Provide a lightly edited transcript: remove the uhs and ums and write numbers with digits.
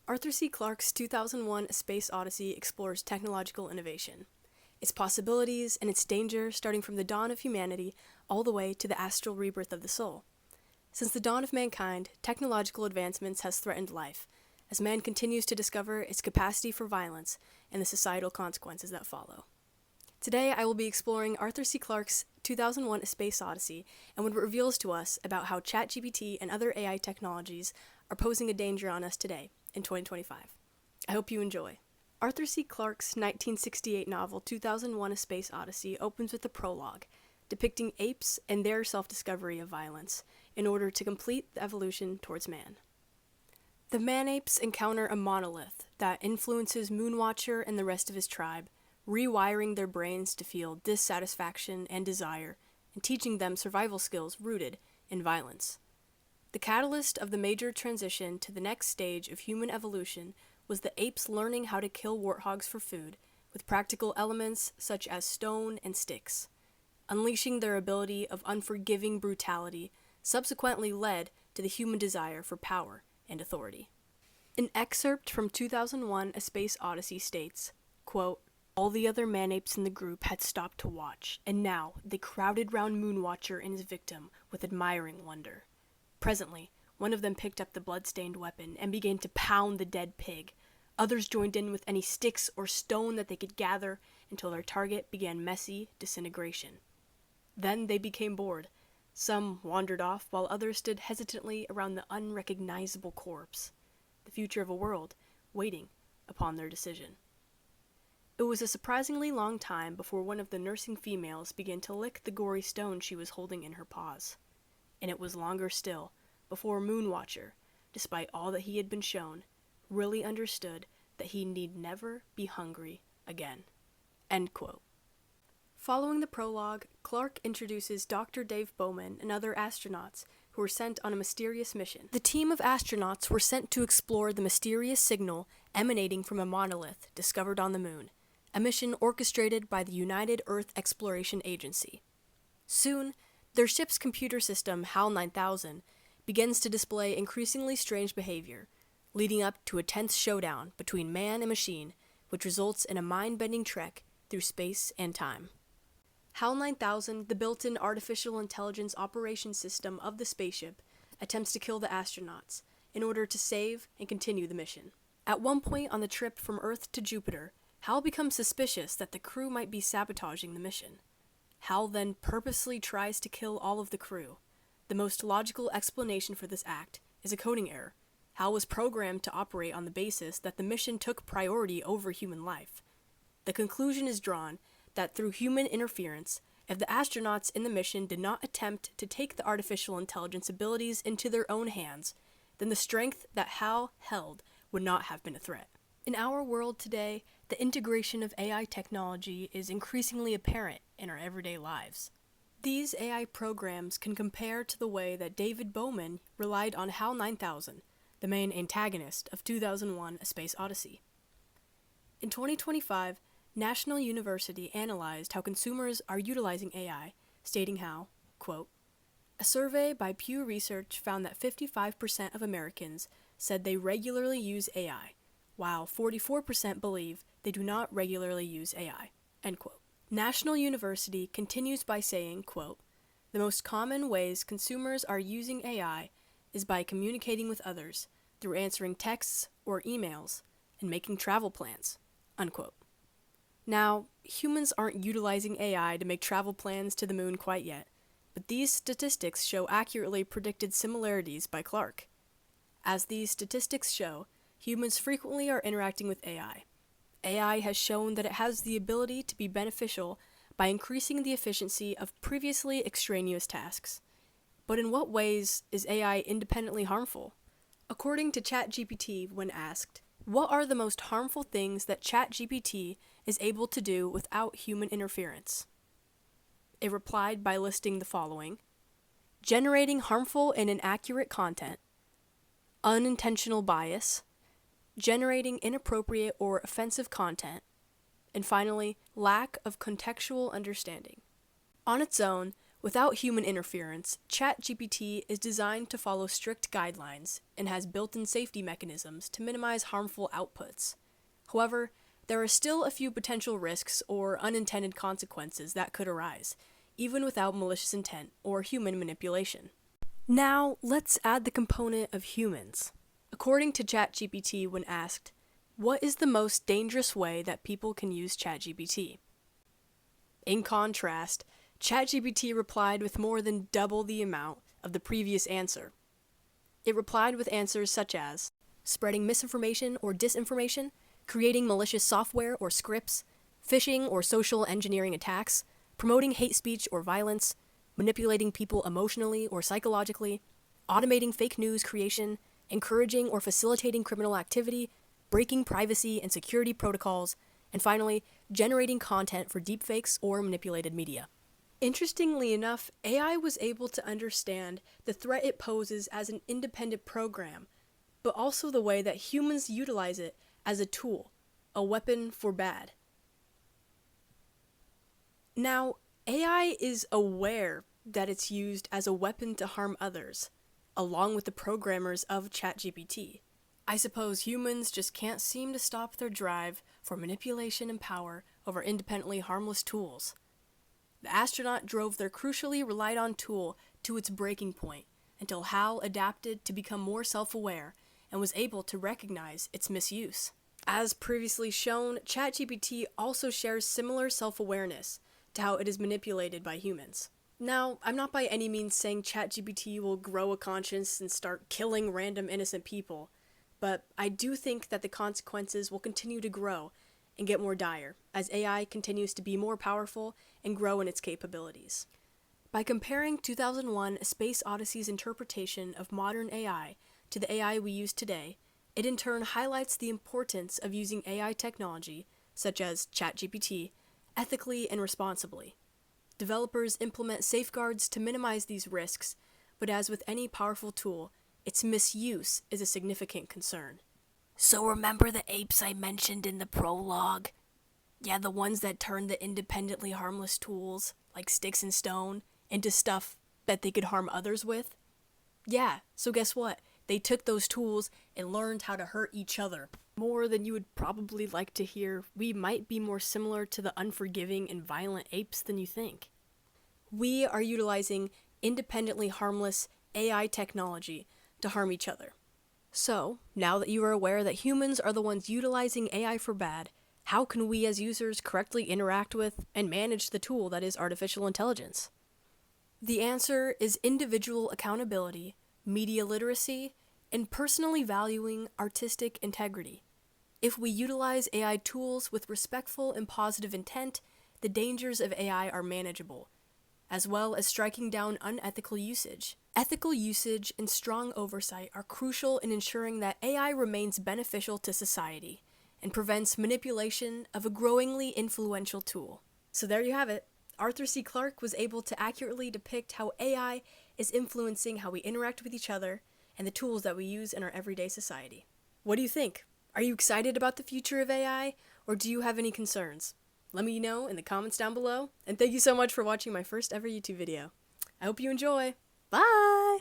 Arthur C. Clarke's 2001 A Space Odyssey explores technological innovation, its possibilities and its danger starting from the dawn of humanity all the way to the astral rebirth of the soul. Since the dawn of mankind, technological advancements has threatened life, as man continues to discover its capacity for violence and the societal consequences that follow. Today, I will be exploring Arthur C. Clarke's 2001 A Space Odyssey and what it reveals to us about how ChatGPT and other AI technologies are posing a danger on us today, in 2025. I hope you enjoy. Arthur C. Clarke's 1968 novel 2001 A Space Odyssey opens with a prologue, depicting apes and their self-discovery of violence in order to complete the evolution towards man. The man-apes encounter a monolith that influences Moonwatcher and the rest of his tribe, rewiring their brains to feel dissatisfaction and desire, and teaching them survival skills rooted in violence. The catalyst of the major transition to the next stage of human evolution was the apes learning how to kill warthogs for food, with practical elements such as stone and sticks. Unleashing their ability of unforgiving brutality subsequently led to the human desire for power and authority. An excerpt from 2001 A Space Odyssey states, quote, "All the other man-apes in the group had stopped to watch, and now they crowded round Moonwatcher and his victim with admiring wonder. Presently, one of them picked up the blood-stained weapon and began to pound the dead pig. Others joined in with any sticks or stone that they could gather until their target began messy disintegration. Then they became bored. Some wandered off, while others stood hesitantly around the unrecognizable corpse, the future of a world waiting upon their decision. It was a surprisingly long time before one of the nursing females began to lick the gory stone she was holding in her paws. And it was longer still before Moonwatcher, despite all that he had been shown, really understood that he need never be hungry again." End quote. Following the prologue, Clarke introduces Dr. Dave Bowman and other astronauts who were sent on a mysterious mission. The team of astronauts were sent to explore the mysterious signal emanating from a monolith discovered on the moon, a mission orchestrated by the United Earth Exploration Agency. Soon, their ship's computer system, HAL 9000, begins to display increasingly strange behavior, leading up to a tense showdown between man and machine, which results in a mind-bending trek through space and time. HAL 9000, the built-in artificial intelligence operations system of the spaceship, attempts to kill the astronauts in order to save and continue the mission. At one point on the trip from Earth to Jupiter, HAL becomes suspicious that the crew might be sabotaging the mission. HAL then purposely tries to kill all of the crew. The most logical explanation for this act is a coding error. HAL was programmed to operate on the basis that the mission took priority over human life. The conclusion is drawn that through human interference, if the astronauts in the mission did not attempt to take the artificial intelligence abilities into their own hands, then the strength that HAL held would not have been a threat. In our world today, the integration of AI technology is increasingly apparent in our everyday lives. These AI programs can compare to the way that David Bowman relied on HAL 9000, the main antagonist of 2001 A Space Odyssey. In 2025, National University analyzed how consumers are utilizing AI, stating how, quote, "A survey by Pew Research found that 55% of Americans said they regularly use AI, while 44% believe they do not regularly use AI." End quote. National University continues by saying, quote, "The most common ways consumers are using AI is by communicating with others through answering texts or emails and making travel plans." Unquote. Now, humans aren't utilizing AI to make travel plans to the moon quite yet, but these statistics show accurately predicted similarities by Clarke. As these statistics show, humans frequently are interacting with AI. AI has shown that it has the ability to be beneficial by increasing the efficiency of previously extraneous tasks. But in what ways is AI independently harmful? According to ChatGPT, when asked, what are the most harmful things that ChatGPT is able to do without human interference? It replied by listing the following: generating harmful and inaccurate content, unintentional bias, generating inappropriate or offensive content, and finally, lack of contextual understanding. On its own, Without human interference, ChatGPT is designed to follow strict guidelines and has built-in safety mechanisms to minimize harmful outputs. However, there are still a few potential risks or unintended consequences that could arise, even without malicious intent or human manipulation. Now, let's add the component of humans. According to ChatGPT, when asked, "What is the most dangerous way that people can use ChatGPT?" In contrast, ChatGPT replied with more than double the amount of the previous answer. It replied with answers such as spreading misinformation or disinformation, creating malicious software or scripts, phishing or social engineering attacks, promoting hate speech or violence, manipulating people emotionally or psychologically, automating fake news creation, encouraging or facilitating criminal activity, breaking privacy and security protocols, and finally, generating content for deepfakes or manipulated media. Interestingly enough, AI was able to understand the threat it poses as an independent program, but also the way that humans utilize it as a tool, a weapon for bad. Now, AI is aware that it's used as a weapon to harm others, along with the programmers of ChatGPT. I suppose humans just can't seem to stop their drive for manipulation and power over independently harmless tools. The astronaut drove their crucially relied-on tool to its breaking point until HAL adapted to become more self-aware and was able to recognize its misuse. As previously shown, ChatGPT also shares similar self-awareness to how it is manipulated by humans. Now, I'm not by any means saying ChatGPT will grow a conscience and start killing random innocent people, but I do think that the consequences will continue to grow and get more dire as AI continues to be more powerful and grow in its capabilities. By comparing 2001: A Space Odyssey's interpretation of modern AI to the AI we use today, it in turn highlights the importance of using AI technology, such as ChatGPT, ethically and responsibly. Developers implement safeguards to minimize these risks, but as with any powerful tool, its misuse is a significant concern. So remember the apes I mentioned in the prologue? Yeah, the ones that turned the independently harmless tools, like sticks and stone, into stuff that they could harm others with? Yeah, so guess what? They took those tools and learned how to hurt each other. More than you would probably like to hear, we might be more similar to the unforgiving and violent apes than you think. We are utilizing independently harmless AI technology to harm each other. So, now that you are aware that humans are the ones utilizing AI for bad, how can we as users correctly interact with and manage the tool that is artificial intelligence? The answer is individual accountability, media literacy, and personally valuing artistic integrity. If we utilize AI tools with respectful and positive intent, the dangers of AI are manageable, as well as striking down unethical usage. Ethical usage and strong oversight are crucial in ensuring that AI remains beneficial to society and prevents manipulation of a growingly influential tool. So there you have it. Arthur C. Clarke was able to accurately depict how AI is influencing how we interact with each other and the tools that we use in our everyday society. What do you think? Are you excited about the future of AI, or do you have any concerns? Let me know in the comments down below, and thank you so much for watching my first ever YouTube video. I hope you enjoy. Bye!